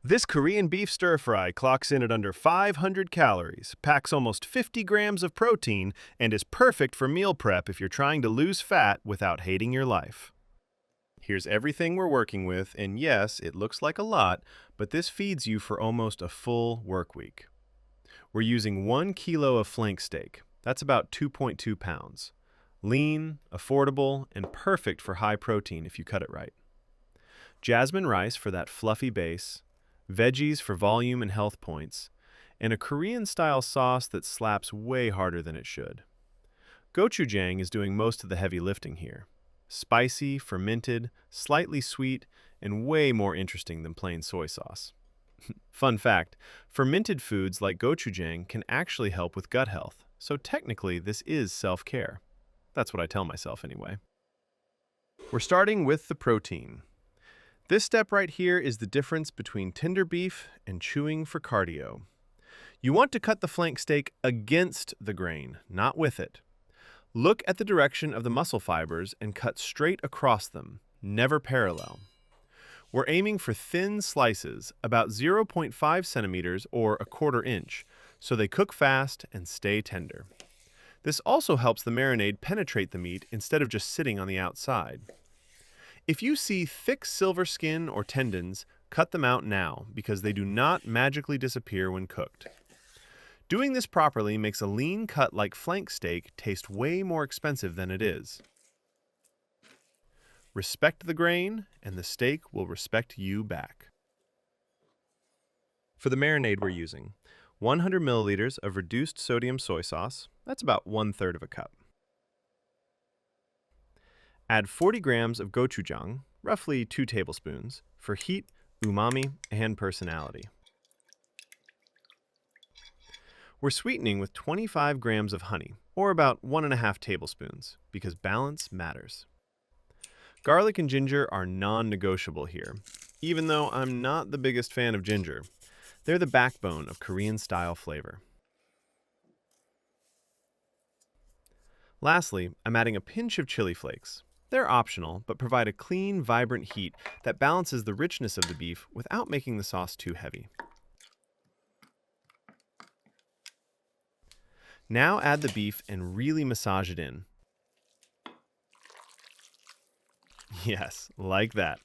This Korean beef stir fry clocks in at under 500 calories, packs almost 50 grams of protein, and is perfect for meal prep if you're trying to lose fat without hating your life. Here's everything we're working with, and yes, it looks like a lot, but this feeds you for almost a full work week. We're using 1 kilo of flank steak. That's about 2.2 pounds. Lean, affordable, and perfect for high protein if you cut it right. Jasmine rice for that fluffy base, veggies for volume and health points, and a Korean-style sauce that slaps way harder than it should. Gochujang is doing most of the heavy lifting here. Spicy, fermented, slightly sweet, and way more interesting than plain soy sauce. Fun fact, fermented foods like gochujang can actually help with gut health, so technically this is self-care. That's what I tell myself anyway. We're starting with the protein. This step right here is the difference between tender beef and chewing for cardio. You want to cut the flank steak against the grain, not with it. Look at the direction of the muscle fibers and cut straight across them, never parallel. We're aiming for thin slices, about 0.5 centimeters or a quarter inch, so they cook fast and stay tender. This also helps the marinade penetrate the meat instead of just sitting on the outside. If you see thick silver skin or tendons, cut them out now because they do not magically disappear when cooked. Doing this properly makes a lean cut like flank steak taste way more expensive than it is. Respect the grain, and the steak will respect you back. For the marinade we're using, 100 milliliters of reduced sodium soy sauce, that's about 1/3 of a cup. Add 40 grams of gochujang, roughly 2 tablespoons, for heat, umami, and personality. We're sweetening with 25 grams of honey, or about 1.5 tablespoons, because balance matters. Garlic and ginger are non-negotiable here, even though I'm not the biggest fan of ginger. They're the backbone of Korean-style flavor. Lastly, I'm adding a pinch of chili flakes. They're optional, but provide a clean, vibrant heat that balances the richness of the beef without making the sauce too heavy. Now add the beef and really massage it in. Yes, like that.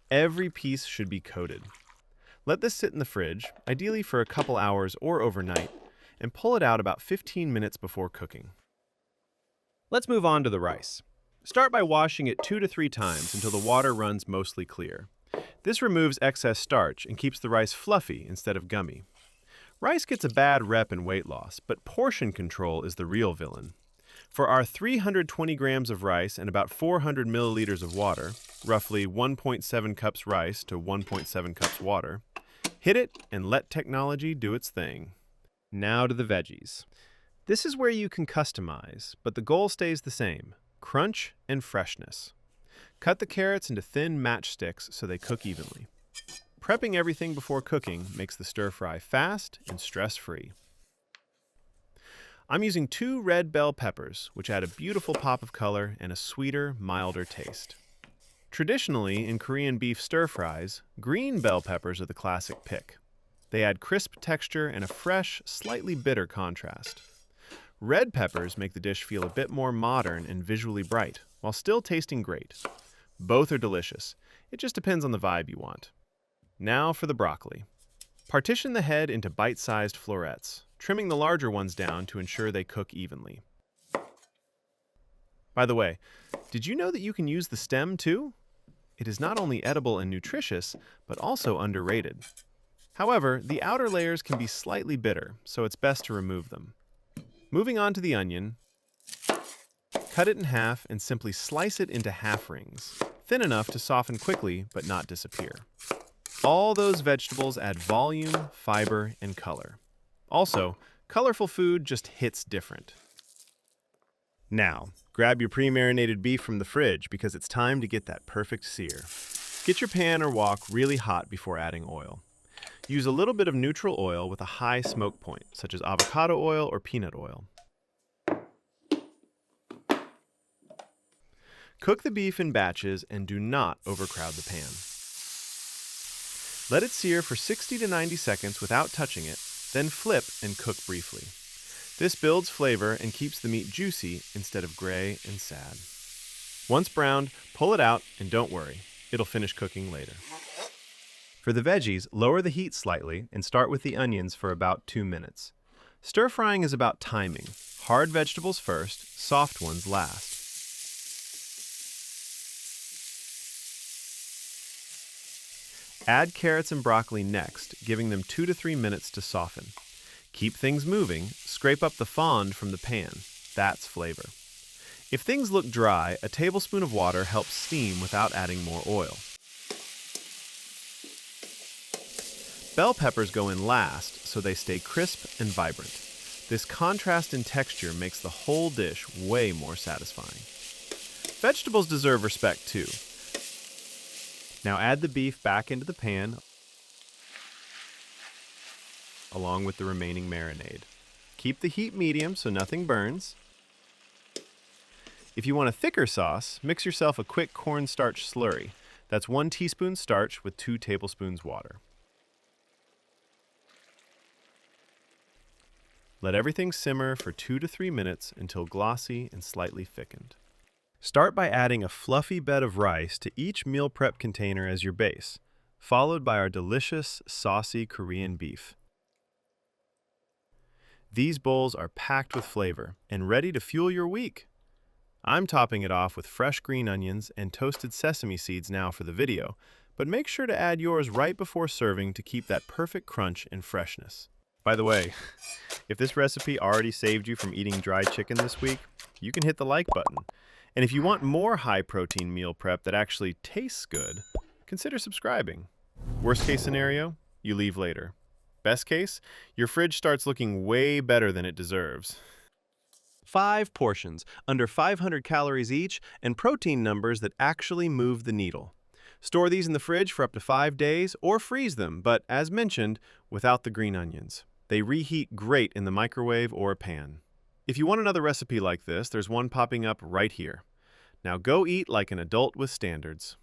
Every piece should be coated. Let this sit in the fridge, ideally for a couple hours or overnight, and pull it out about 15 minutes before cooking. Let's move on to the rice. Start by washing it 2 to 3 times until the water runs mostly clear. This removes excess starch and keeps the rice fluffy instead of gummy. Rice gets a bad rep in weight loss, but portion control is the real villain. For our 320 grams of rice and about 400 milliliters of water, roughly 1.7 cups rice to 1.7 cups water, hit it and let technology do its thing. Now to the veggies. This is where you can customize, but the goal stays the same: crunch and freshness. Cut the carrots into thin matchsticks so they cook evenly. Prepping everything before cooking makes the stir-fry fast and stress-free. I'm using 2 red bell peppers, which add a beautiful pop of color and a sweeter, milder taste. Traditionally, in Korean beef stir-fries, green bell peppers are the classic pick. They add crisp texture and a fresh, slightly bitter contrast. Red peppers make the dish feel a bit more modern and visually bright, while still tasting great. Both are delicious. It just depends on the vibe you want. Now for the broccoli. Partition the head into bite-sized florets, trimming the larger ones down to ensure they cook evenly. By the way, did you know that you can use the stem too? It is not only edible and nutritious, but also underrated. However, the outer layers can be slightly bitter, so it's best to remove them. Moving on to the onion, cut it in half and simply slice it into half rings, thin enough to soften quickly but not disappear. All those vegetables add volume, fiber, and color. Also, colorful food just hits different. Now, grab your pre-marinated beef from the fridge because it's time to get that perfect sear. Get your pan or wok really hot before adding oil. Use a little bit of neutral oil with a high smoke point, such as avocado oil or peanut oil. Cook the beef in batches and do not overcrowd the pan. Let it sear for 60 to 90 seconds without touching it, then flip and cook briefly. This builds flavor and keeps the meat juicy instead of gray and sad. Once browned, pull it out and don't worry, it'll finish cooking later. For the veggies, lower the heat slightly and start with the onions for about 2 minutes. Stir frying is about timing. Hard vegetables first, soft ones last. Add carrots and broccoli next, giving them 2 to 3 minutes to soften. Keep things moving, scrape up the fond from the pan. That's flavor. If things look dry, a tablespoon of water helps steam without adding more oil. Bell peppers go in last so they stay crisp and vibrant. This contrast in texture makes the whole dish way more satisfying. Vegetables deserve respect too. Now add the beef back into the pan along with the remaining marinade. Keep the heat medium so nothing burns. If you want a thicker sauce, mix yourself a quick cornstarch slurry. That's 1 teaspoon starch with 2 tablespoons water. Let everything simmer for 2 to 3 minutes until glossy and slightly thickened. Start by adding a fluffy bed of rice to each meal prep container as your base, followed by our delicious, saucy Korean beef. These bowls are packed with flavor and ready to fuel your week. I'm topping it off with fresh green onions and toasted sesame seeds now for the video, but make sure to add yours right before serving to keep that perfect crunch and freshness. By the way, if this recipe already saved you from eating dry chicken this week, you can hit the like button. And if you want more high-protein meal prep that actually tastes good, consider subscribing. Worst case scenario, you leave later. Best case, your fridge starts looking way better than it deserves. 5 portions, under 500 calories each, and protein numbers that actually move the needle. Store these in the fridge for up to 5 days or freeze them, but as mentioned, without the green onions. They reheat great in the microwave or pan. If you want another recipe like this, there's one popping up right here. Now go eat like an adult with standards.